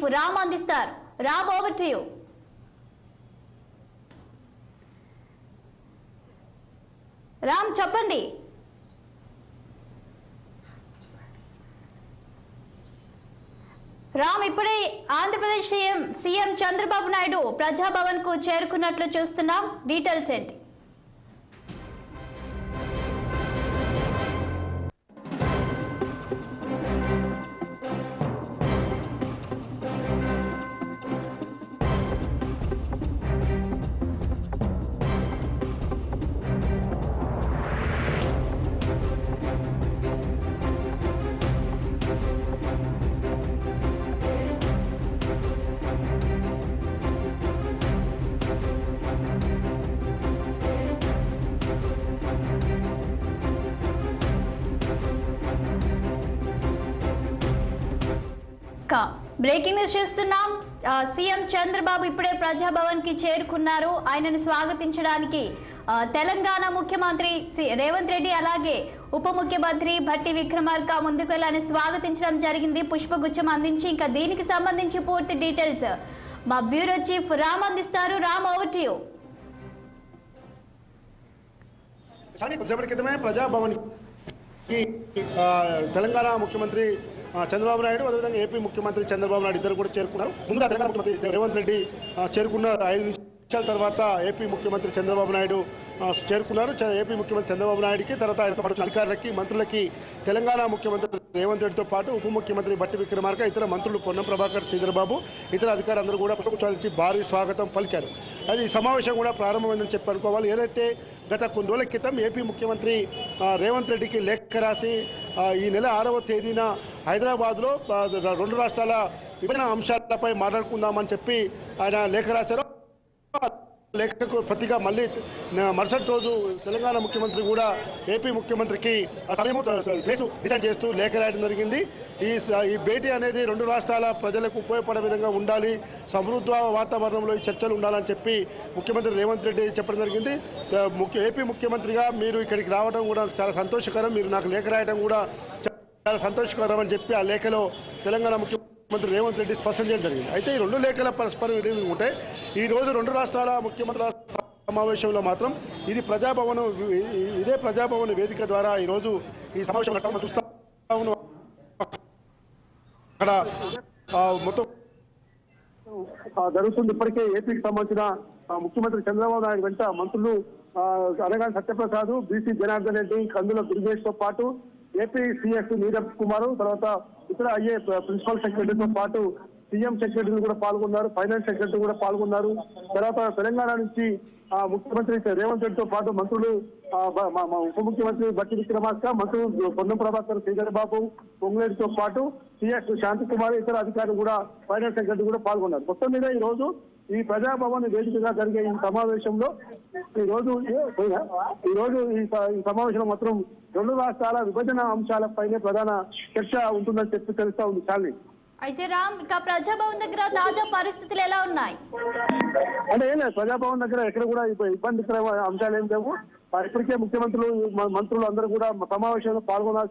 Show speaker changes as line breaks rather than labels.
Chief Ram అందిస్తారు. Ram, over to you. Ram, చెప్పండి. రామ్, ఇప్పుడే ఆంధ్రప్రదేశ్ సీఎం చంద్రబాబు నాయుడు ప్రజాభవన్ కు చేరుకున్నట్లు చూస్తున్నాం. డీటెయిల్స్ ఏంటి? బ్రేకింగ్ న్యూస్ చూస్తున్నాం. సీఎం చంద్రబాబు ఇప్పుడే ప్రజాభవన్ కి చేరుకున్నారు. ఆయనను స్వాగతించడానికి తెలంగాణ ముఖ్యమంత్రి రేవంత్ రెడ్డి అలాగే ఉప ముఖ్యమంత్రి భట్టి విక్రమార్క ముందుకు వెళ్ళని స్వాగతించడం జరిగింది. పుష్పగుచ్చం అందించి ఇంకా దీనికి సంబంధించి పూర్తి డీటెయిల్స్ మా బ్యూరో చీఫ్ రామ్ అందిస్తారు. Ram, over to you.
కొద్దిసేపటి క్రితమే ప్రజాభవన్ కి తెలంగాణ ముఖ్యమంత్రి చంద్రబాబు నాయుడు, అదేవిధంగా ఏపీ ముఖ్యమంత్రి చంద్రబాబు నాయుడు ఇద్దరు కూడా చేరుకున్నారు. ముందుగా తెలంగాణ ముఖ్యమంత్రి రేవంత్ రెడ్డి చేరుకున్న 5 నిమిషాల తర్వాత ఏపీ ముఖ్యమంత్రి చంద్రబాబు నాయుడు చేరుకున్నారు. ఏపీ ముఖ్యమంత్రి చంద్రబాబు నాయుడికి తర్వాత ఆయనతో పాటు అధికారులకి, మంత్రులకి తెలంగాణ ముఖ్యమంత్రి రేవంత్ రెడ్డితో పాటు ఉప ముఖ్యమంత్రి భట్టి విక్రమార్క, ఇతర మంత్రులు పొన్నం ప్రభాకర్, శ్రీధర్బాబు, ఇతర అధికారులందరూ కూడా పుష్పగుచ్చాలించి భారీ స్వాగతం పలికారు. అది సమావేశం కూడా ప్రారంభమైందని చెప్పి అనుకోవాలి. ఏదైతే గత కొన్ని రోజుల క్రితం ఏపీ ముఖ్యమంత్రి రేవంత్ రెడ్డికి లేఖ రాసి ఈ నెల 6వ తేదీన హైదరాబాద్లో 2 రాష్ట్రాల విభజన అంశాలపై మాట్లాడుకుందామని చెప్పి ఆయన లేఖ రాశారు. లేఖకు ప్రతిగా మళ్ళీ మరుసటి రోజు తెలంగాణ ముఖ్యమంత్రి కూడా ఏపీ ముఖ్యమంత్రికి ప్లేసు డిసైడ్ చేస్తూ లేఖ రాయడం జరిగింది. ఈ భేటీ అనేది 2 రాష్ట్రాల ప్రజలకు ఉపయోగపడే విధంగా ఉండాలి, సమృద్ధ వాతావరణంలో ఈ చర్చలు ఉండాలని చెప్పి ముఖ్యమంత్రి రేవంత్ రెడ్డి చెప్పడం జరిగింది. ఏపీ ముఖ్యమంత్రిగా మీరు ఇక్కడికి రావడం కూడా చాలా సంతోషకరం, మీరు నాకు లేఖ రాయడం కూడా చాలా సంతోషకరం అని చెప్పి ఆ లేఖలో తెలంగాణ ముఖ్యమంత్రి రేవంత్ రెడ్డి స్పష్టం చేయడం జరిగింది. అయితే ఈ 2 లేఖల పరస్పరం విలువ ఉంటే ఈ రోజు 2 రాష్ట్రాల ముఖ్యమంత్రుల సమావేశంలో మాత్రం ఇదే ప్రజాభవన్ వేదిక ద్వారా ఈరోజు ఈ సమావేశం చూస్తా ఉన్నాం. అక్కడ మొత్తం జరుగుతుంది. ఇప్పటికే ఏపీకి సంబంధించిన ముఖ్యమంత్రి చంద్రబాబు నాయుడు వెంట మంత్రులు అనగాని సత్యప్రసాద్, బీసీ జనార్దన్ రెడ్డి, కందుల దుర్గేష్ తో పాటు ఏపీ సిఎస్ నీరబ్ కుమార్, తర్వాత ఇతర ఐఏ ప్రిన్సిపల్ సెక్రటరీతో పాటు సీఎం సెక్రటరీలు కూడా పాల్గొన్నారు, ఫైనాన్స్ సెక్రటరీ కూడా పాల్గొన్నారు. తర్వాత తెలంగాణ నుంచి ముఖ్యమంత్రి రేవంత్ రెడ్డితో పాటు మంత్రులు ఉప ముఖ్యమంత్రి భట్టి విక్రమార్క, మంత్రులు పొన్నం ప్రభాకర్, శ్రీధర్బాబు, పొంగులేటితో పాటు సిఎస్ శాంతికుమార్, ఇతర అధికారులు కూడా ఫైనాన్స్ సెక్రటరీ కూడా పాల్గొన్నారు. మొత్తం మీద ఈ రోజు ఈ ప్రజాభవన్ వేదికగా జరిగే ఈ సమావేశంలో ఈ సమావేశంలో మాత్రం 2 రాష్ట్రాల విభజన అంశాలపైనే ప్రధాన చర్చ ఉంటుందని చెప్పి తెలుస్తా ఉంది. చాలి
అయితే రామ్, ఇక ప్రజాభవన్ దగ్గర తాజా పరిస్థితులు ఎలా ఉన్నాయి
అంటే ఏం లేదు, ప్రజాభవన్ దగ్గర ఎక్కడ కూడా ఇబ్బందికర అంశాలు ఏం లేవు. ఇప్పటికే ముఖ్యమంత్రులు, మంత్రులు అందరూ కూడా సమావేశంలో పాల్గొనాల్సి